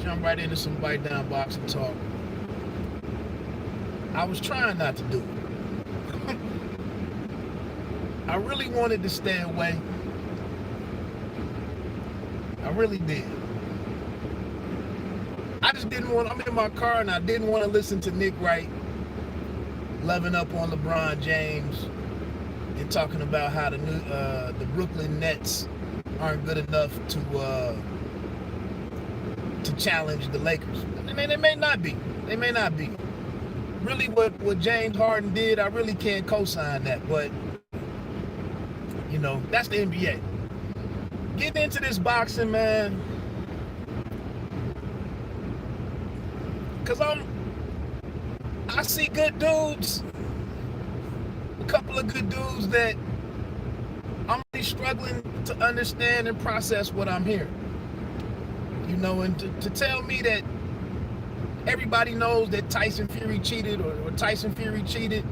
Jump right into some bite down boxing talk. I was trying not to do it. I really wanted to stay away. I really did. I just didn't want. I'm in my car and I didn't want to listen to Nick Wright loving up on LeBron James and talking about how the Brooklyn Nets aren't good enough to challenge the Lakers. And they may not be. They may not be. Really, what James Harden did, I really can't co-sign that. But that's the NBA. Getting into this boxing, man, because I see good dudes, a couple of good dudes that I'm really struggling to understand and process what I'm hearing. And to tell me that everybody knows that Tyson Fury cheated or Tyson Fury cheated,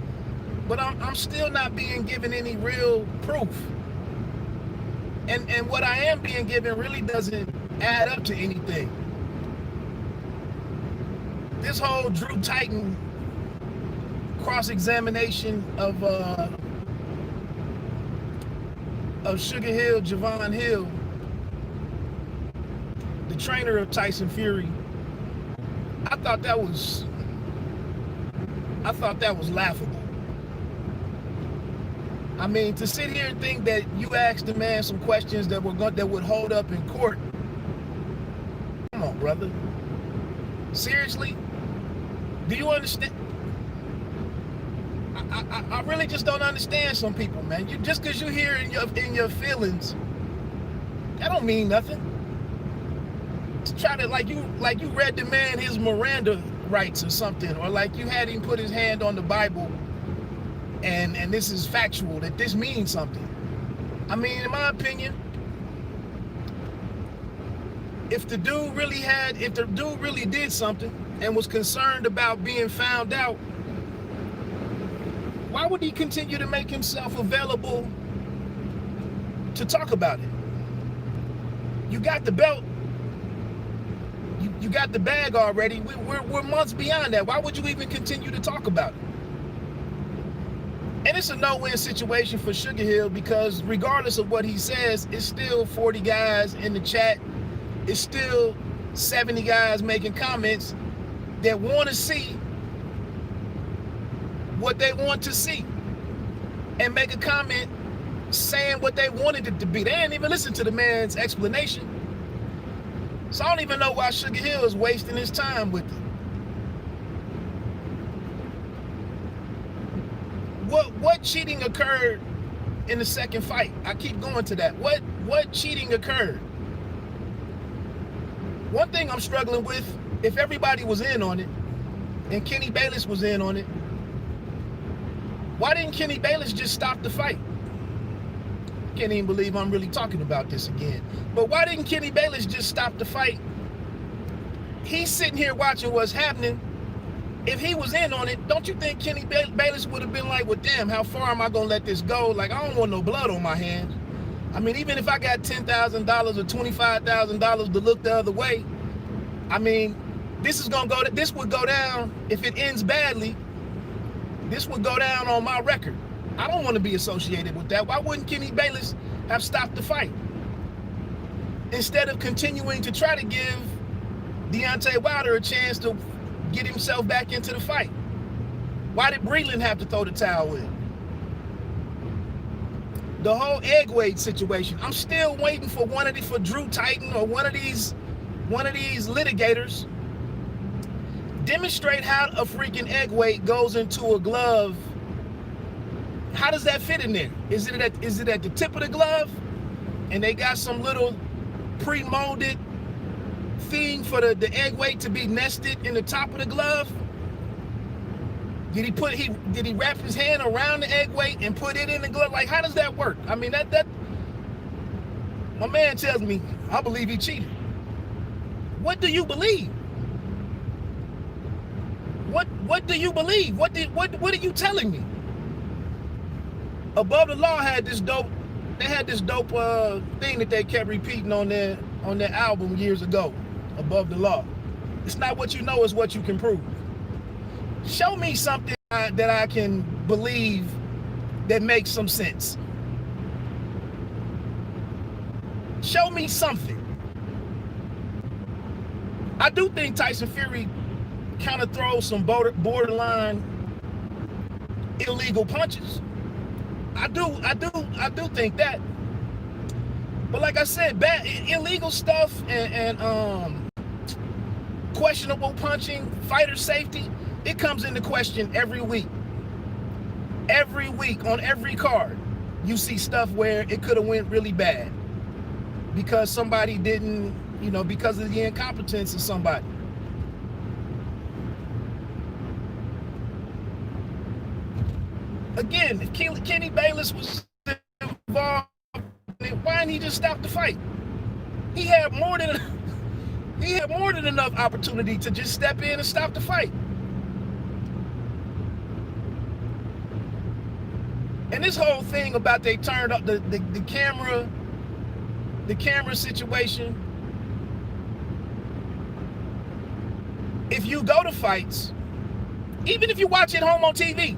but I'm still not being given any real proof. And what I am being given really doesn't add up to anything. This whole Drew Titan cross-examination of Sugar Hill, Javon Hill, the trainer of Tyson Fury, I thought that was laughable. I mean, to sit here and think that you asked the man some questions that would hold up in court. Come on, brother. Seriously? Do you understand? I really just don't understand some people, man. Just because you hear in your feelings, that don't mean nothing. To try to like you read the man his Miranda rights or something, or like you had him put his hand on the Bible, and this is factual that this means something. I mean, in my opinion, if the dude really did something and was concerned about being found out, why would he continue to make himself available to talk about it? You got the belt. You got the bag already. We're months beyond that. Why would you even continue to talk about it? And it's a no-win situation for Sugar Hill, because regardless of what he says, it's still 40 guys in the chat. It's still 70 guys making comments that want to see what they want to see and make a comment saying what they wanted it to be. They didn't even listen to the man's explanation. So I don't even know why Sugar Hill is wasting his time with it. What cheating occurred in the second fight? I keep going to that. What cheating occurred? One thing I'm struggling with, if everybody was in on it, and Kenny Bayless was in on it, why didn't Kenny Bayless just stop the fight? Can't even believe I'm really talking about this again. But why didn't Kenny Bayless just stop the fight? He's sitting here watching what's happening. If he was in on it, don't you think Kenny Bayless would have been like, well, damn, how far am I going to let this go? Like, I don't want no blood on my hands. I mean, even if I got $10,000 or $25,000 to look the other way, I mean, this would go down, if it ends badly, this would go down on my record. I don't want to be associated with that. Why wouldn't Kenny Bayless have stopped the fight? Instead of continuing to try to give Deontay Wilder a chance to get himself back into the fight. Why did Breland have to throw the towel in? The whole egg weight situation. I'm still waiting for for Drew Titan or one of these litigators demonstrate how a freaking egg weight goes into a glove. How does that fit in there? Is it at the tip of the glove, and they got some little pre-molded thing for the egg weight to be nested in the top of the glove? Did he wrap his hand around the egg weight and put it in the glove? Like, how does that work? I mean, that my man tells me, I believe he cheated. What do you believe? What do you believe? What are you telling me? Above the Law had this dope thing that they kept repeating on their album years ago, Above the Law. It's not what you know, it's what you can prove. Show me something that I can believe that makes some sense. Show me something. I do think Tyson Fury kind of throws some borderline illegal punches. I do think that. But like I said, illegal stuff and questionable punching, fighter safety, it comes into question every week. Every week on every card, you see stuff where it could have went really bad because somebody didn't, because of the incompetence of somebody. Again, if Kenny Bayless was involved, why didn't he just stop the fight? He had more than enough opportunity to just step in and stop the fight. And this whole thing about they turned up the camera situation. If you go to fights, even if you watch it home on TV,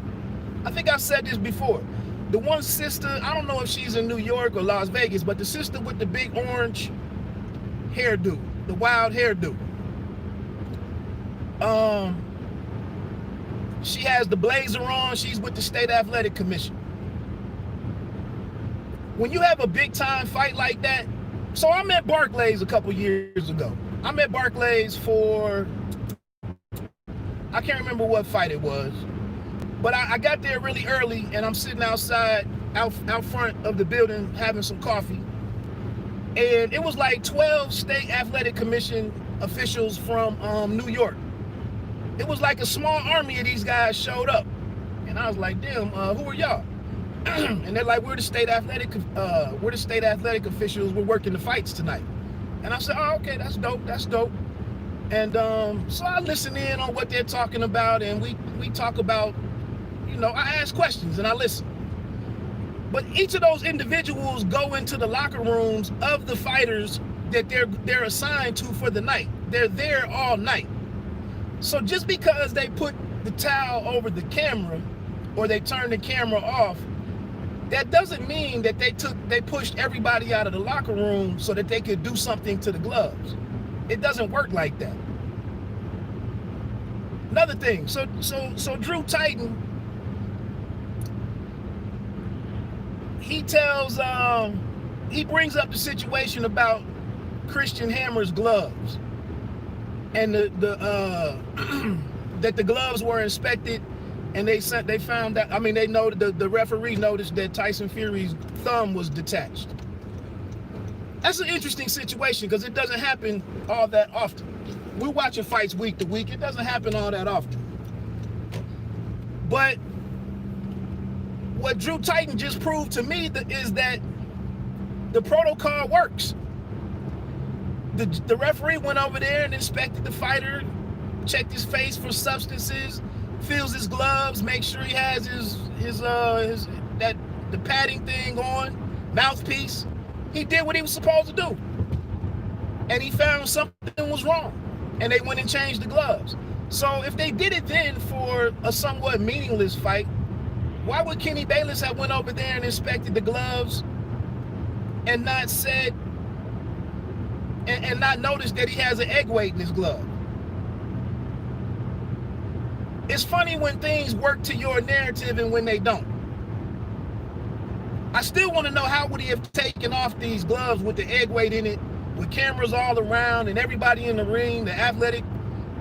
I think I said this before. The one sister, I don't know if she's in New York or Las Vegas, but the sister with the big orange hairdo, the wild hairdo. She has the blazer on. She's with the State Athletic Commission. When you have a big time fight like that, so I'm at Barclays a couple years ago. I'm at Barclays for, I can't remember what fight it was, but I got there really early and I'm sitting outside, out front of the building having some coffee. And it was like 12 State Athletic Commission officials from New York. It was like a small army of these guys showed up. And I was like, damn, who are y'all? And they're like, we're the state athletic officials. We're working the fights tonight. And I said, oh, okay, that's dope. And so I listen in on what they're talking about, and we talk about, I ask questions and I listen. But each of those individuals go into the locker rooms of the fighters that they're assigned to for the night. They're there all night. So just because they put the towel over the camera or they turn the camera off, that doesn't mean that they pushed everybody out of the locker room so that they could do something to the gloves. It doesn't work like that. Another thing, so Drew Tyson, he brings up the situation about Christian Hammer's gloves and that the gloves were inspected. And they found that, they know the referee noticed that Tyson Fury's thumb was detached. That's an interesting situation because it doesn't happen all that often. We're watching fights week to week. It doesn't happen all that often. But what Drew Tyson just proved to me is that the protocol works. The referee went over there and inspected the fighter, checked his face for substances, feels his gloves, make sure he has the padding thing on, mouthpiece. He did what he was supposed to do. And he found something was wrong. And they went and changed the gloves. So if they did it then for a somewhat meaningless fight, why would Kenny Bayless have went over there and inspected the gloves and not said and not noticed that he has an egg weight in his glove? It's funny when things work to your narrative and when they don't. I still want to know, how would he have taken off these gloves with the egg weight in it, with cameras all around and everybody in the ring, the athletic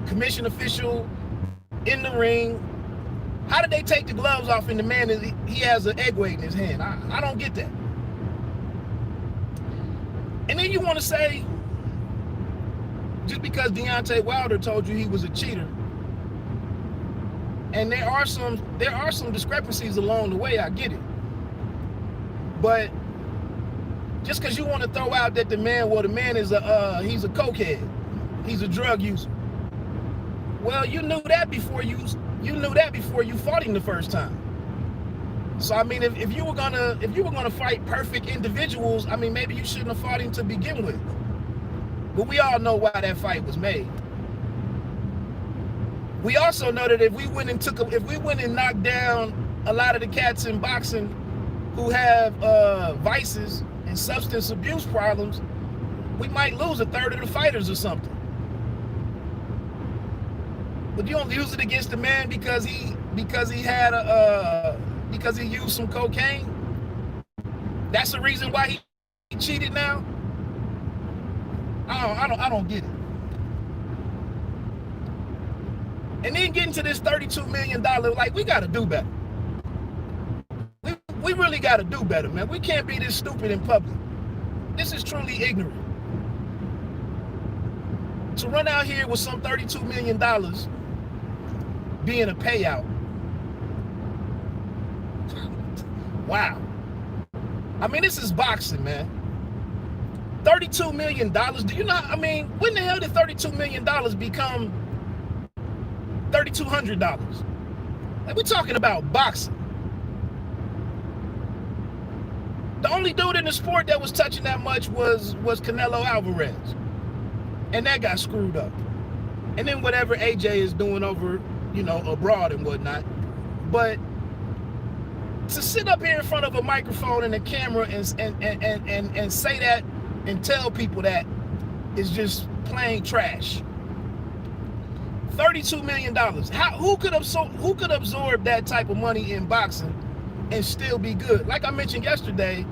commission official in the ring? How did they take the gloves off and the man, he has an egg weight in his hand? I don't get that. And then you want to say, just because Deontay Wilder told you he was a cheater, and there are some discrepancies along the way, I get it. But just because you want to throw out that the man is he's a cokehead, he's a drug user. Well, you knew that before you fought him the first time. So if you were gonna fight perfect individuals, maybe you shouldn't have fought him to begin with. But we all know why that fight was made. We also know that if we went and knocked down a lot of the cats in boxing who have vices and substance abuse problems, we might lose a third of the fighters or something. But you don't use it against the man because he used some cocaine. That's the reason why he cheated now. I don't get it. And then getting to this $32 million, like, we got to do better. We really got to do better, man. We can't be this stupid in public. This is truly ignorant. To run out here with some $32 million being a payout. Wow. I mean, this is boxing, man. $32 million. Do you know, I mean, when the hell did $32 million become $3,200? Like, we're talking about boxing. The only dude in the sport that was touching that much was Canelo Alvarez. And that got screwed up. And then whatever AJ is doing over, you know, abroad and whatnot. But to sit up here in front of a microphone and a camera and say that and tell people that is just plain trash. $32 million. Who could absorb that type of money in boxing and still be good? Like I mentioned yesterday,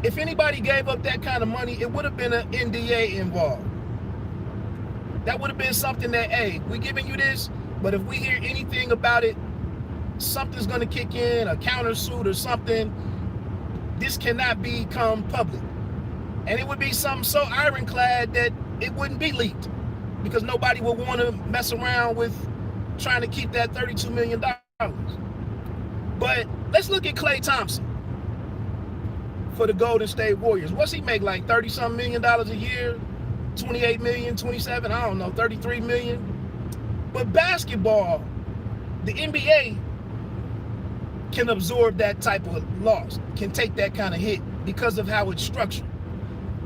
if anybody gave up that kind of money, it would have been an NDA involved. That would have been something that, hey, we're giving you this, but if we hear anything about it, something's going to kick in, a countersuit or something. This cannot become public. And it would be something so ironclad that it wouldn't be leaked, because nobody would want to mess around with trying to keep that $32 million. But let's look at Klay Thompson for the Golden State Warriors. What's he make, like $30-something million a year? 28 million, 27, I don't know, 33 million. But basketball, the NBA can absorb that type of loss, can take that kind of hit because of how it's structured.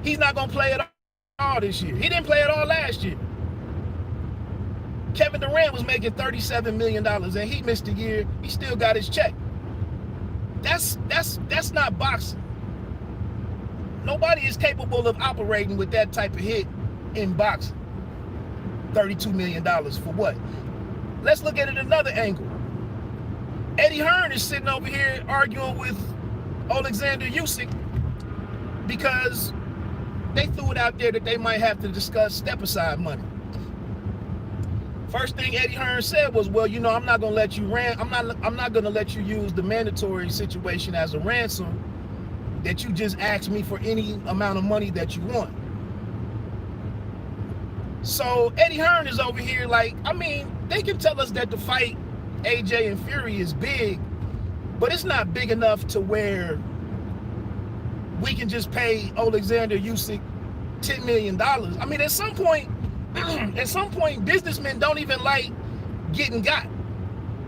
He's not going to play it all this year. He didn't play it all last year. Kevin Durant was making $37 million and he missed a year. He still got his check. That's not boxing. Nobody is capable of operating with that type of hit in boxing. $32 million for what? Let's look at it another angle. Eddie Hearn is sitting over here arguing with Alexander Usyk because they threw it out there that they might have to discuss step-aside money. First thing Eddie Hearn said was, well, you know, I'm not going to let you I'm not going to let you use the mandatory situation as a ransom that you just asked me for any amount of money that you want. So Eddie Hearn is over here like, I mean, they can tell us that the fight AJ and Fury is big, but it's not big enough to where we can just pay Alexander Usyk $10 million. I mean, at some point, businessmen don't even like getting got.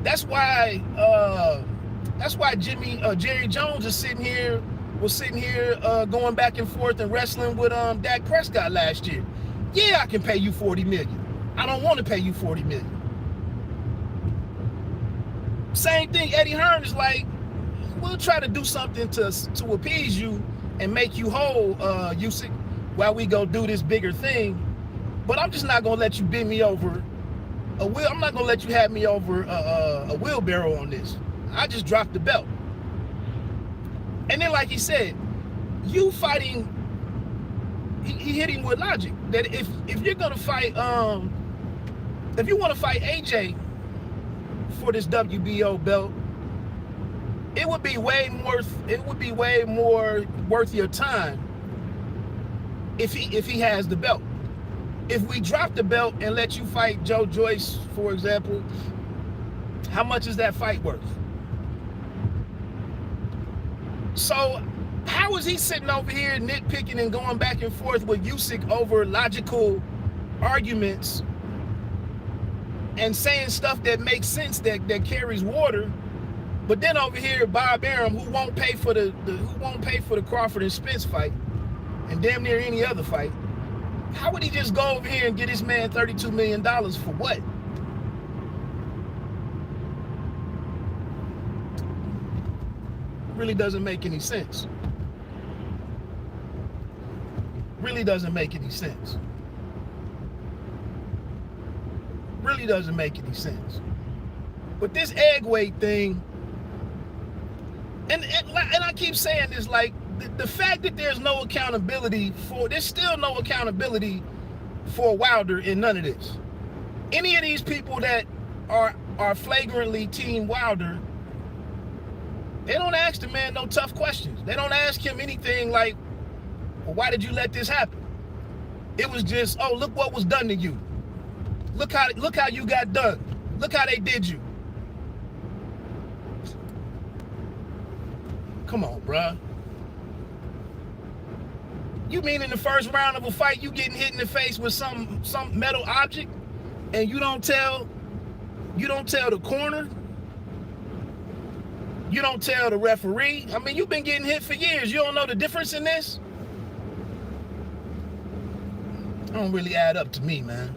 That's why Jerry Jones is sitting here going back and forth and wrestling with Dak Prescott last year. Yeah, I can pay you $40 million. I don't want to pay you $40 million. Same thing, Eddie Hearn is like, we'll try to do something to appease you and make you whole, Usyk, while we go do this bigger thing. But I'm just not gonna let you bend me over I'm not gonna let you have me over a wheelbarrow on this. I just dropped the belt. And then, like he said, you fighting. He hit him with logic that if you're gonna fight, if you want to fight AJ for this WBO belt, it would be way more worth your time if he has the belt. If we drop the belt and let you fight Joe Joyce, for example, how much is that fight worth? So how is he sitting over here nitpicking and going back and forth with Usyk over logical arguments and saying stuff that makes sense, that carries water? But then over here, Bob Arum, who won't pay for the Crawford and Spence fight, and damn near any other fight, How would he just go over here and get this man $32 million for what? Really doesn't make any sense. Really doesn't make any sense. Really doesn't make any sense. But this egg weight thing, and I keep saying this, like, the fact that there's no accountability there's still no accountability for Wilder in none of this. Any of these people that are flagrantly Team Wilder, they don't ask the man no tough questions. They don't ask him anything like, well, why did you let this happen? It was just, oh, look what was done to you. Look how you got done. Look how they did you. Come on, bruh. You mean in the first round of a fight, you getting hit in the face with some metal object, and you don't tell the corner, you don't tell the referee? I mean, you've been getting hit for years. You don't know the difference in this? It don't really add up to me, man.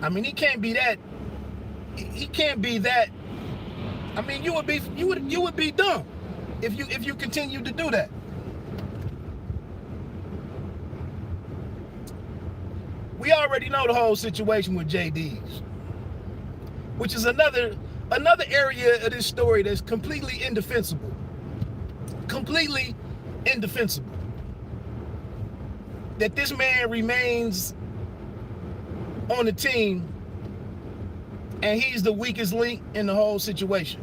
I mean, he can't be that. I mean, you would be dumb if you continue to do that. We already know the whole situation with JD's, which is another area of this story that's completely indefensible. Completely indefensible. That this man remains on the team and he's the weakest link in the whole situation.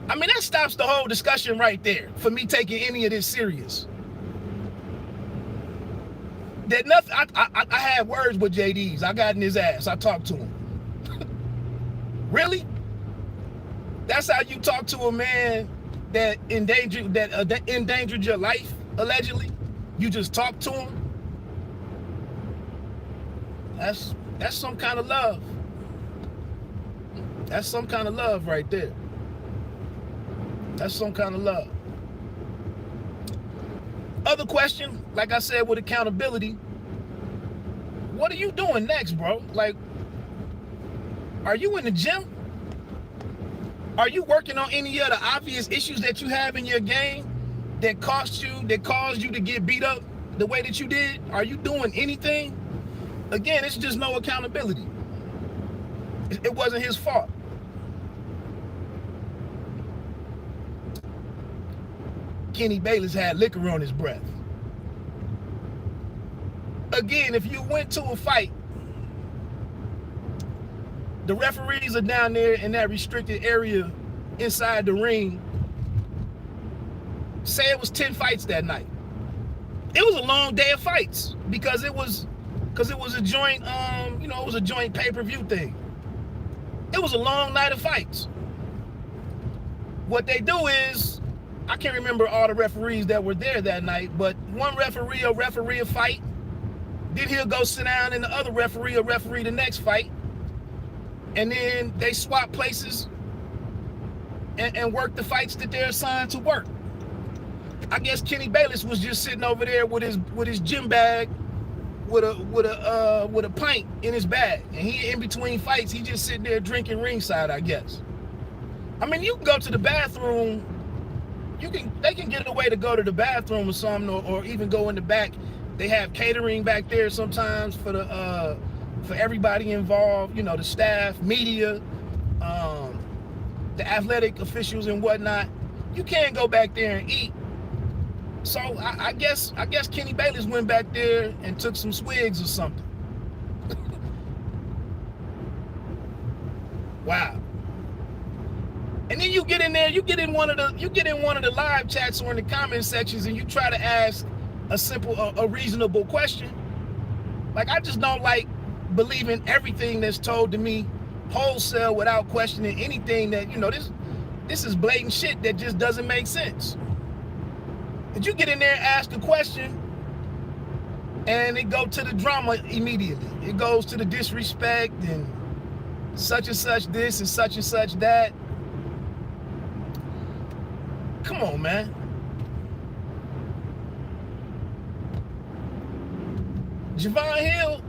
I mean, that stops the whole discussion right there for me taking any of this serious. That nothing. I had words with JD's. I got in his ass. I talked to him. Really? That's how you talk to a man that endangered your life, allegedly? You just talk to him? That's some kind of love. That's some kind of love right there. That's some kind of love. Other question, like I said, with accountability, what are you doing next, bro? Like, are you in the gym? Are you working on any of the obvious issues that you have in your game that caused you to get beat up the way that you did? Are you doing anything? Again, it's just no accountability. It wasn't his fault. Kenny Bayless had liquor on his breath. Again, if you went to a fight, the referees are down there in that restricted area inside the ring. Say it was 10 fights that night. It was a long day of fights because it was a joint, it was a joint pay-per-view thing. It was a long night of fights. What they do is, I can't remember all the referees that were there that night, but one referee will referee a fight, then he'll go sit down and the other referee will referee the next fight, and then they swap places and work the fights that they're assigned to work. I guess Kenny Bayless was just sitting over there with his gym bag, with a pint in his bag, and he in between fights, he just sitting there drinking ringside, I guess. I mean, you can go to the bathroom. They can get away to go to the bathroom or something, or even go in the back. They have catering back there sometimes for everybody involved, the staff, media, the athletic officials and whatnot. You can't go back there and eat. So I guess Kenny Bayless went back there and took some swigs or something. Wow. And then you get in there, you get in one of the live chats or in the comment sections, and you try to ask a reasonable question. Like, I just don't like believing everything that's told to me wholesale without questioning anything that, this is blatant shit that just doesn't make sense. But you get in there and ask a question, and it go to the drama immediately. It goes to the disrespect and such this and such that. Come on, man. Javon Hill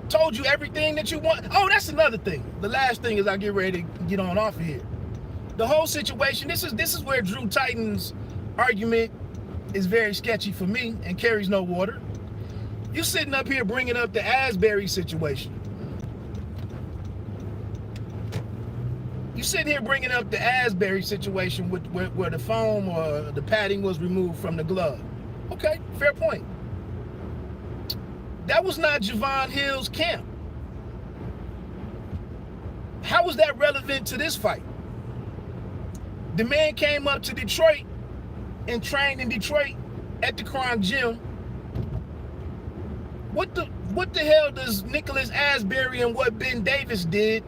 told you everything that you want. Oh, that's another thing. The last thing is I get ready to get on off of here. The whole situation, this is where Drew Titan's argument is very sketchy for me and carries no water. You sitting up here bringing up the Asbury situation. You sitting here bringing up the Asbury situation with where the foam or the padding was removed from the glove. Okay, fair point. That was not Javon Hill's camp. How was that relevant to this fight? The man came up to Detroit and trained in Detroit at the Crime Gym. What the hell does Nicholas Asbury and what Ben Davis did,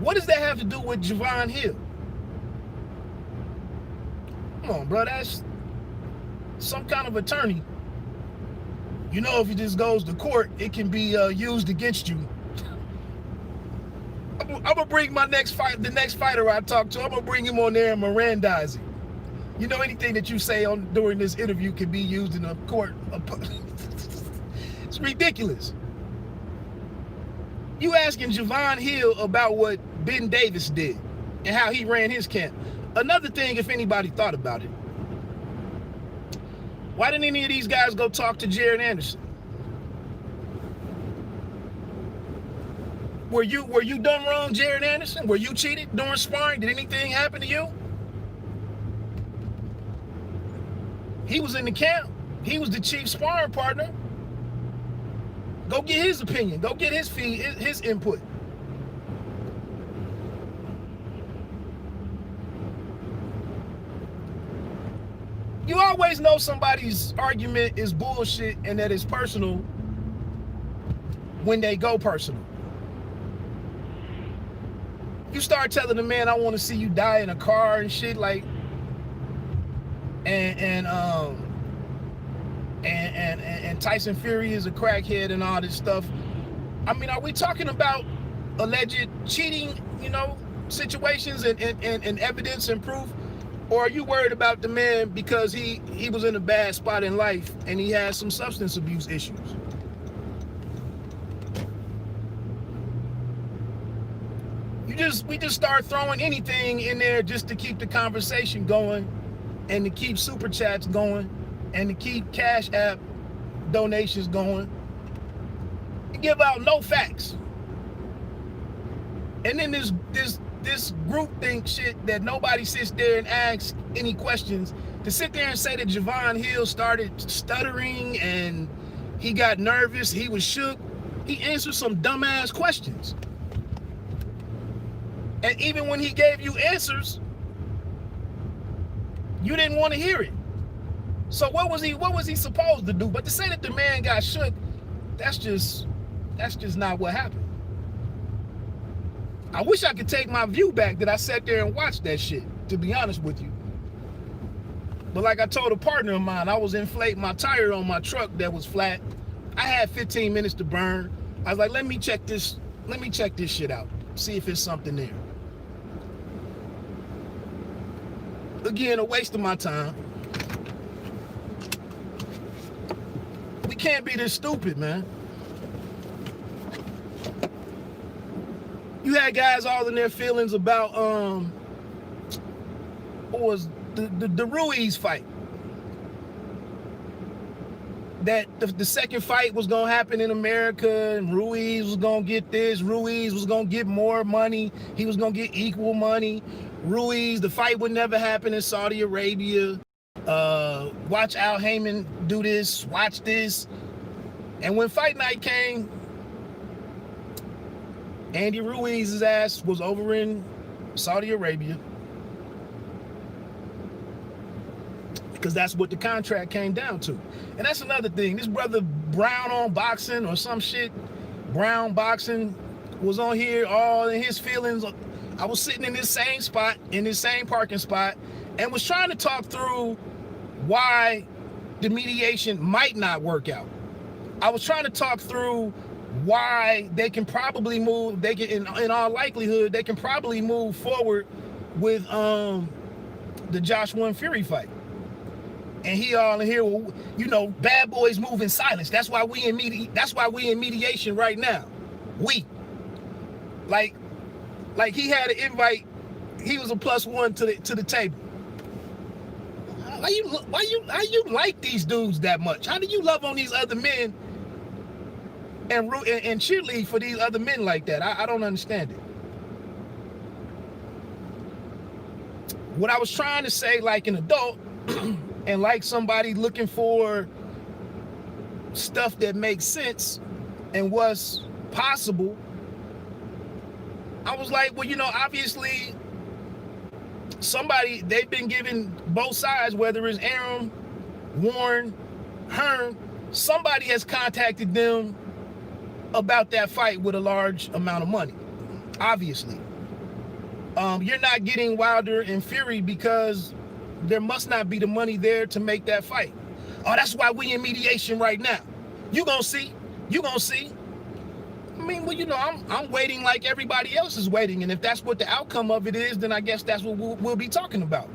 what does that have to do with Javon Hill? Come on, bro, that's some kind of attorney. You know, if it just goes to court, it can be used against you. I'm gonna bring the next fighter I talk to, I'm gonna bring him on there and Mirandize him. You know, anything that you say during this interview can be used in a court. It's ridiculous. You asking Javon Hill about what Ben Davis did and how he ran his camp. Another thing, if anybody thought about it, why didn't any of these guys go talk to Jared Anderson? Were you done wrong, Jared Anderson? Were you cheated during sparring? Did anything happen to you? He was in the camp. He was the chief sparring partner. Go get his opinion. Go get his input. You always know somebody's argument is bullshit and that it's personal when they go personal. You start telling the man, I want to see you die in a car and shit, like, and Tyson Fury is a crackhead and all this stuff. I mean, are we talking about alleged cheating, you know, situations and evidence and proof? Or are you worried about the man because he was in a bad spot in life and he has some substance abuse issues? We just start throwing anything in there just to keep the conversation going and to keep super chats going and to keep Cash App donations going. You give out no facts. And then this groupthink shit that nobody sits there and asks any questions. To sit there and say that Javon Hill started stuttering and he got nervous, he was shook. He answered some dumbass questions. And even when he gave you answers, you didn't want to hear it. So what was he supposed to do? But to say that the man got shook, that's just not what happened. I wish I could take my view back that I sat there and watched that shit, to be honest with you. But like I told a partner of mine, I was inflating my tire on my truck that was flat. I had 15 minutes to burn. I was like, let me check this shit out. See if it's something there. Again, a waste of my time. We can't be this stupid, man. You had guys all in their feelings about what was the Ruiz fight. That the second fight was gonna happen in America and Ruiz was gonna get this, Ruiz was gonna get more money, he was gonna get equal money. Ruiz, the fight would never happen in Saudi Arabia. Watch Al Heyman do this, watch this. And when fight night came, Andy Ruiz's ass was over in Saudi Arabia. Because that's what the contract came down to. And that's another thing. This brother Brown on Boxing or some shit, Brown Boxing, was on here all in his feelings. I was sitting in this same spot, in this same parking spot, and was trying to talk through why the mediation might not work out. I was trying to talk through why they can probably move, in all likelihood, they can probably move forward with the Joshua and Fury fight. And he all in here, well, you know, bad boys move in silence. That's why we in mediation right now. Like he had an invite. He was a +1 to the table. How you like these dudes that much? How do you love on these other men and cheerlead for these other men like that? I don't understand it. What I was trying to say, like an adult, and like somebody looking for stuff that makes sense and what's possible, I was like, well, you know, obviously they've been giving both sides, whether it's Aaron, Warren, Hearn, somebody has contacted them about that fight with a large amount of money. Obviously, you're not getting Wilder and Fury because there must not be the money there to make that fight. Oh, that's why we in mediation right now. You gonna see. I mean, well, you know, I'm waiting like everybody else is waiting, and if that's what the outcome of it is, then I guess that's what we'll be talking about.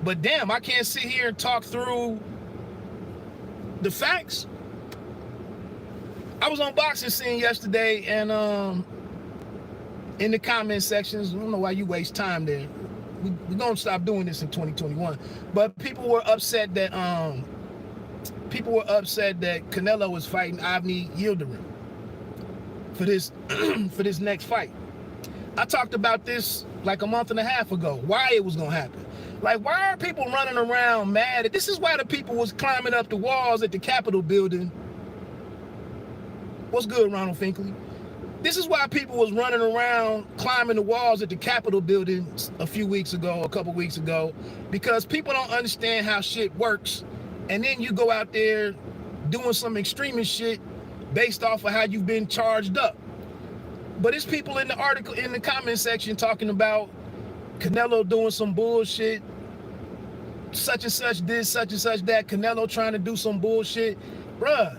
But damn, I can't sit here and talk through the facts. I was on Boxing Scene yesterday, and in the comment sections, I don't know why you waste time there. We're gonna stop doing this in 2021. But people were upset that Canelo was fighting Avni Yildirim for this next fight. I talked about this like a month and a half ago, why it was gonna happen. Like, why are people running around mad? This is why the people was climbing up the walls at the Capitol building. What's good, Ronald Finkley? This is why people was running around climbing the walls at the Capitol building a couple weeks ago, because people don't understand how shit works. And then you go out there doing some extremist shit based off of how you've been charged up. But it's people in the comment section talking about Canelo doing some bullshit, such and such this, such and such that, Canelo trying to do some bullshit. Bruh,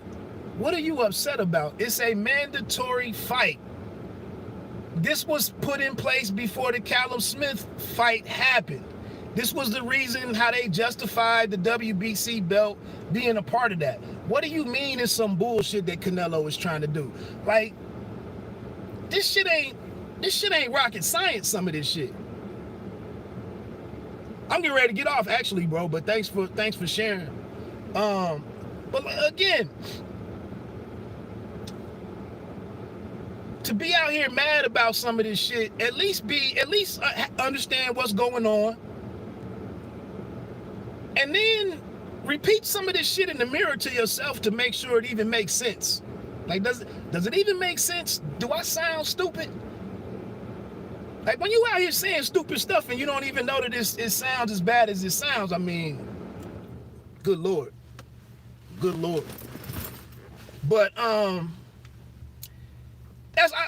what are you upset about? It's a mandatory fight. This was put in place before the Callum Smith fight happened. This was the reason how they justified the WBC belt being a part of that. What do you mean it's some bullshit that Canelo is trying to do? Like, this shit ain't rocket science, some of this shit. I'm getting ready to get off actually, bro, but thanks for sharing. But again, to be out here mad about some of this shit, at least understand what's going on. And then repeat some of this shit in the mirror to yourself to make sure it even makes sense. Like, does it even make sense? Do I sound stupid? Like, when you out here saying stupid stuff and you don't even know that it sounds as bad as it sounds, I mean, good Lord. But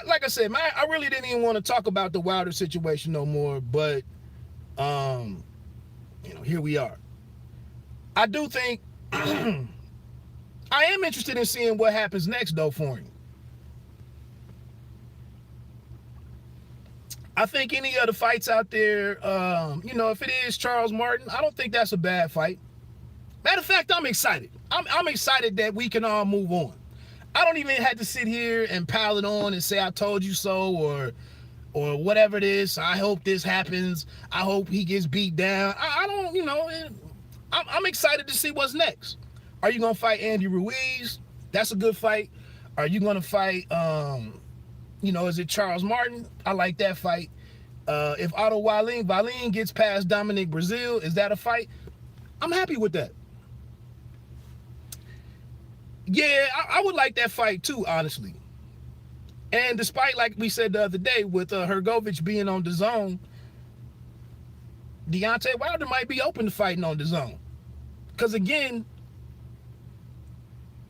like I said, man, I really didn't even want to talk about the Wilder situation no more, but here we are. I do think I am interested in seeing what happens next though for him. I think any other fights out there, if it is Charles Martin, I don't think that's a bad fight. Matter of fact, I'm excited. I'm excited that we can all move on. I don't even have to sit here and pile it on and say I told you so or whatever it is. I hope this happens. I hope he gets beat down. I don't, I'm excited to see what's next. Are you gonna fight Andy Ruiz? That's a good fight. Are you gonna fight is it Charles Martin? I like that fight. If Otto Wallin gets past Dominic Brazil, is that a fight? I'm happy with that. Yeah, I would like that fight too, honestly. And despite, like we said the other day, with Hrgovic being on DAZN, Deontay Wilder might be open to fighting on DAZN. Because again,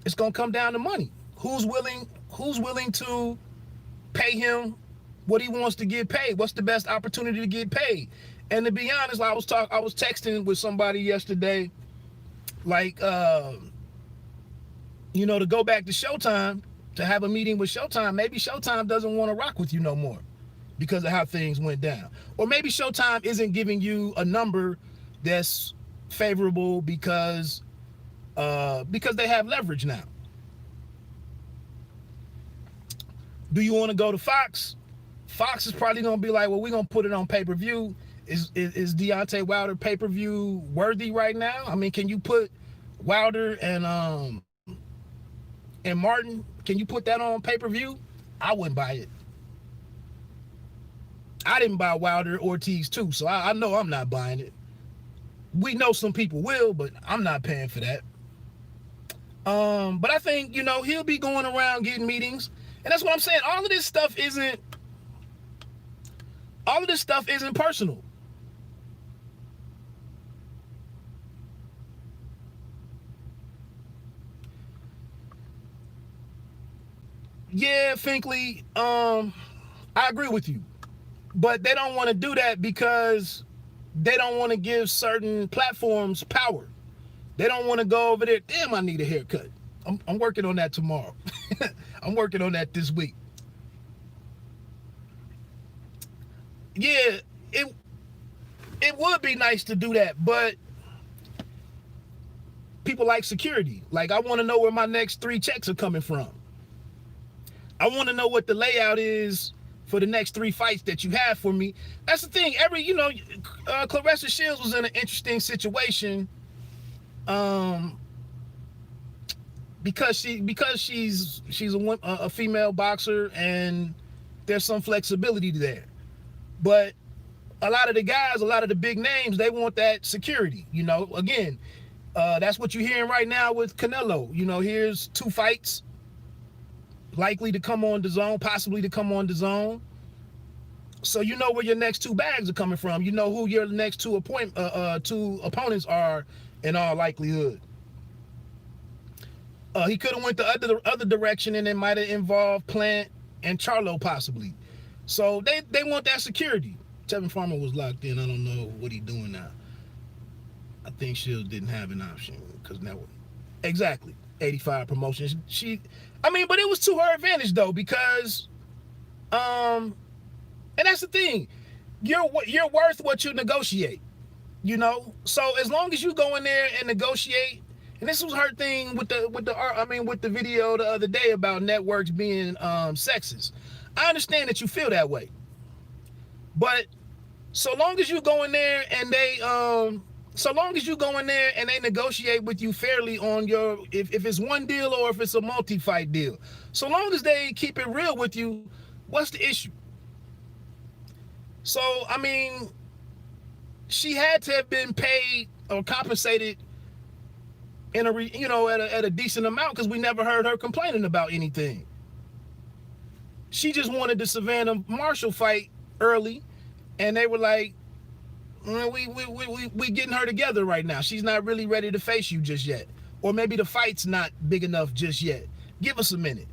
it's gonna come down to money. Who's willing to pay him what he wants to get paid? What's the best opportunity to get paid? And to be honest, I was texting with somebody yesterday, like to go back to Showtime, to have a meeting with Showtime. Maybe Showtime doesn't want to rock with you no more because of how things went down. Or maybe Showtime isn't giving you a number that's favorable because they have leverage now. Do you want to go to Fox? Fox is probably going to be like, well, we're going to put it on pay-per-view. Is Deontay Wilder pay-per-view worthy right now? I mean, can you put Wilder and Martin, can you put that on pay-per-view? I wouldn't buy it. I didn't buy Wilder Ortiz too, so I know I'm not buying it. We know some people will, but I'm not paying for that. But I think, he'll be going around getting meetings. And that's what I'm saying. All of this stuff isn't personal. Yeah, Finkley, I agree with you. But they don't want to do that because they don't want to give certain platforms power. They don't want to go over there, damn, I need a haircut. I'm working on that tomorrow. I'm working on that this week. Yeah, it would be nice to do that, but people like security. Like, I want to know where my next 3 checks are coming from. I want to know what the layout is for the next 3 fights that you have for me. That's the thing. Claressa Shields was in an interesting situation. Because she's a female boxer and there's some flexibility there. But a lot of the guys, a lot of the big names, they want that security. Again, that's what you're hearing right now with Canelo. Here's 2 fights likely to come on DAZN, possibly to come on DAZN. So you know where your next 2 bags are coming from. You know who your next 2 opponents are in all likelihood. He could have went the other direction, and it might have involved Plant and Charlo possibly. So they want that security. Tevin Farmer was locked in. I don't know what he's doing now. I think Shields didn't have an option because now, exactly, 85 promotions. But it was to her advantage though, because, and that's the thing, you're worth what you negotiate. So as long as you go in there and negotiate. And this was her thing with the video the other day about networks being sexist. I understand that you feel that way, but so long as you go in there and they negotiate with you fairly on your if it's one deal or if it's a multi-fight deal, so long as they keep it real with you, what's the issue? So she had to have been paid or compensated in at a decent amount, because we never heard her complaining about anything. She just wanted the Savannah Marshall fight early, and they were like, we getting her together right now. She's not really ready to face you just yet, or maybe the fight's not big enough just yet. Give us a minute.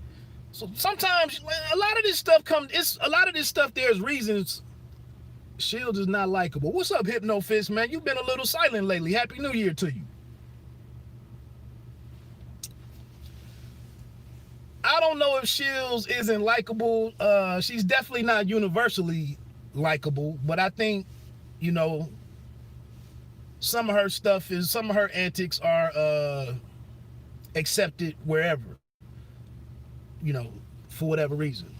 So sometimes a lot of this stuff. There's reasons. Shields is not likable. What's up, Hypno Fist, man? You've been a little silent lately. Happy New Year to you. I don't know if Shields isn't likable. She's definitely not universally likable, but I think, some of her antics are accepted wherever, for whatever reason.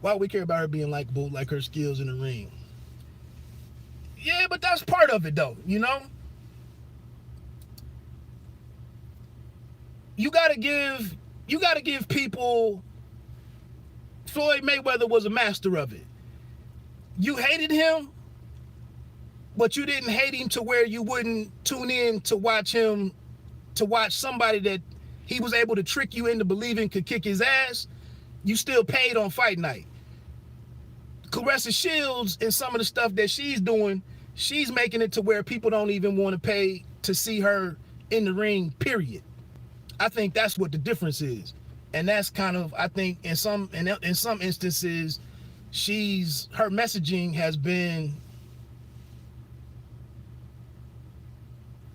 Why would we care about her being likable, like her skills in the ring? Yeah, but that's part of it though, You gotta give people. Floyd Mayweather was a master of it. You hated him, but you didn't hate him to where you wouldn't tune in to watch somebody that he was able to trick you into believing could kick his ass. You still paid on fight night. Claressa Shields and some of the stuff that she's doing, she's making it to where people don't even want to pay to see her in the ring, period. I think that's what the difference is. And that's kind of, I think in some instances, her messaging has been,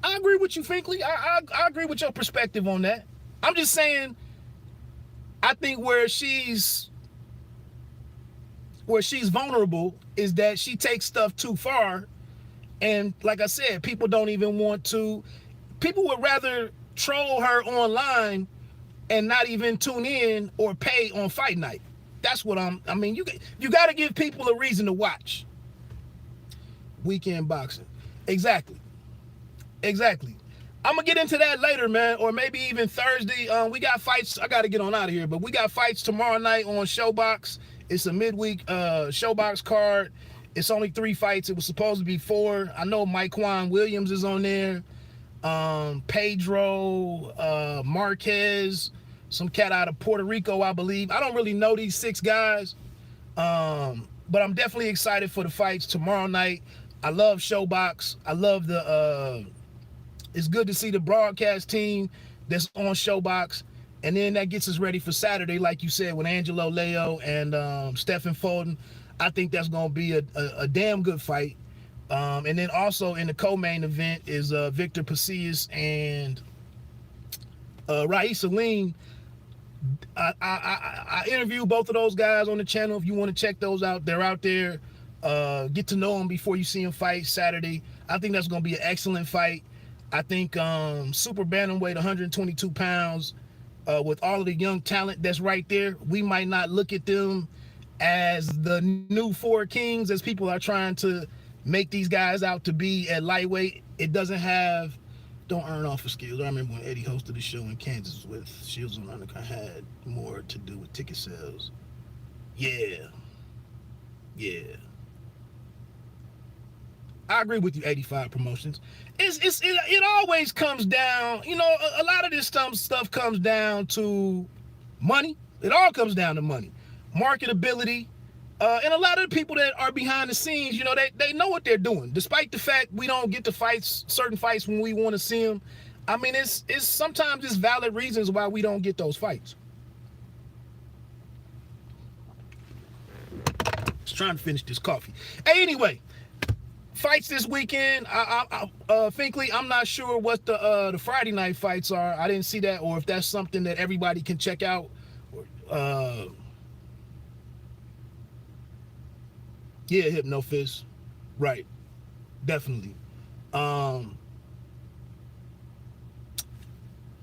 I agree with you, Finkley. I agree with your perspective on that. I'm just saying, I think where she's vulnerable is that she takes stuff too far And like I said, people don't even want to. People would rather troll her online and not even tune in or pay on fight night. That's what I mean, you got to give people a reason to watch. Weekend boxing. Exactly. I'm going to get into that later, man, or maybe even Thursday. We got fights. I got to get on out of here, but we got fights tomorrow night on Showbox. It's a midweek Showbox card. It's only 3 fights. It was supposed to be 4. I know Mike-Juan Williams is on there. Pedro, Marquez, some cat out of Puerto Rico, I believe. I don't really know these 6 guys, but I'm definitely excited for the fights tomorrow night. I love Showbox. I love it's good to see the broadcast team that's on Showbox. And then that gets us ready for Saturday, like you said, with Angelo Leo and Stephen Fulton. I think that's going to be a damn good fight. And then also in the co-main event is Victor Pasillas and Raisa Lean. I interviewed both of those guys on the channel. If you want to check those out, they're out there. Get to know them before you see them fight Saturday. I think that's going to be an excellent fight. I think super bantamweight, 122 pounds, with all of the young talent that's right there, we might not look at them as the new 4 kings as people are trying to make these guys out to be at lightweight. It doesn't have, don't earn off of skills. I remember when Eddie hosted a show in Kansas with Shields and Undercut, had more to do with ticket sales. Yeah. I agree with you, 85 Promotions. It always comes down, you know, a lot of this stuff comes down to money. It all comes down to money. Marketability. And a lot of the people that are behind the scenes, you know, they know what they're doing. Despite the fact we don't get to certain fights when we want to see them. I mean, it's sometimes it's valid reasons why we don't get those fights. Just trying to finish this coffee. Hey, anyway, fights this weekend. Finkley, I'm not sure what the Friday night fights are. I didn't see that, or if that's something that everybody can check out. Yeah, Hypnofist. Right. Definitely. And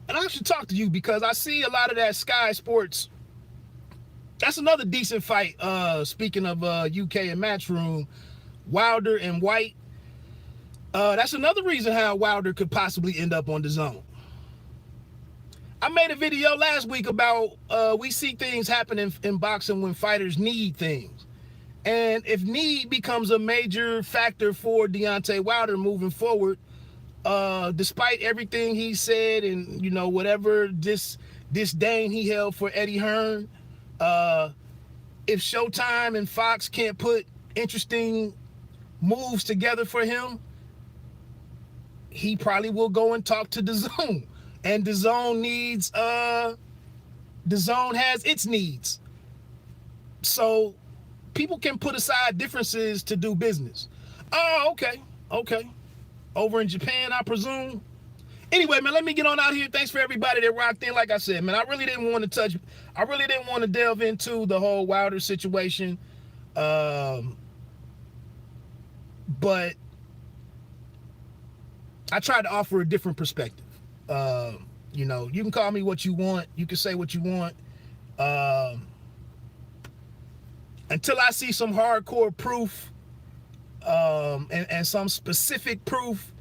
I should talk to you because I see a lot of that Sky Sports. That's another decent fight. Speaking of UK and Matchroom, Wilder and White. That's another reason how Wilder could possibly end up on DAZN. I made a video last week about we see things happen in boxing when fighters need things. And if need becomes a major factor for Deontay Wilder moving forward, despite everything he said and, you know, whatever disdain he held for Eddie Hearn, if Showtime and Fox can't put interesting moves together for him, he probably will go and talk to DAZN. And DAZN needs, DAZN has its needs. So people can put aside differences to do business. Oh, okay. Over in Japan, I presume. Anyway, man, let me get on out here. Thanks for everybody that rocked in. Like I said, man, I really didn't want to delve into the whole Wilder situation. But I tried to offer a different perspective. You know, you can call me what you want. You can say what you want. Until I see some hardcore proof, and some specific proof,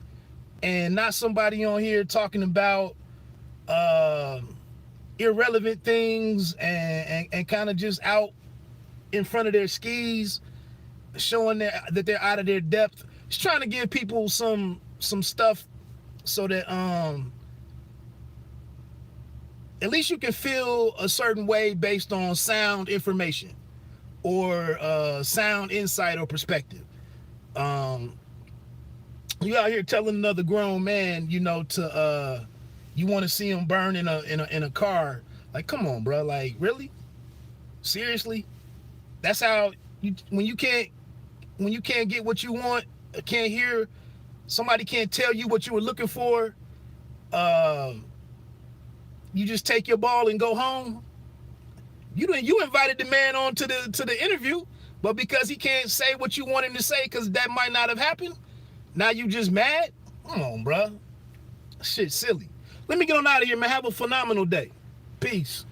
and not somebody on here talking about irrelevant things and kind of just out in front of their skis, showing that they're out of their depth. Just trying to give people some stuff so that at least you can feel a certain way based on sound information or sound insight or perspective. You out here telling another grown man, you know, to you want to see him burn in a car. Like, come on, bro. Like, really? Seriously? That's how when you can't get what you want, can't hear, somebody can't tell you what you were looking for, you just take your ball and go home. You invited the man on to the interview, but because he can't say what you want him to say because that might not have happened, Now you just mad? Come on, bruh. Shit silly. Let me get on out of here, man. Have a phenomenal day. Peace.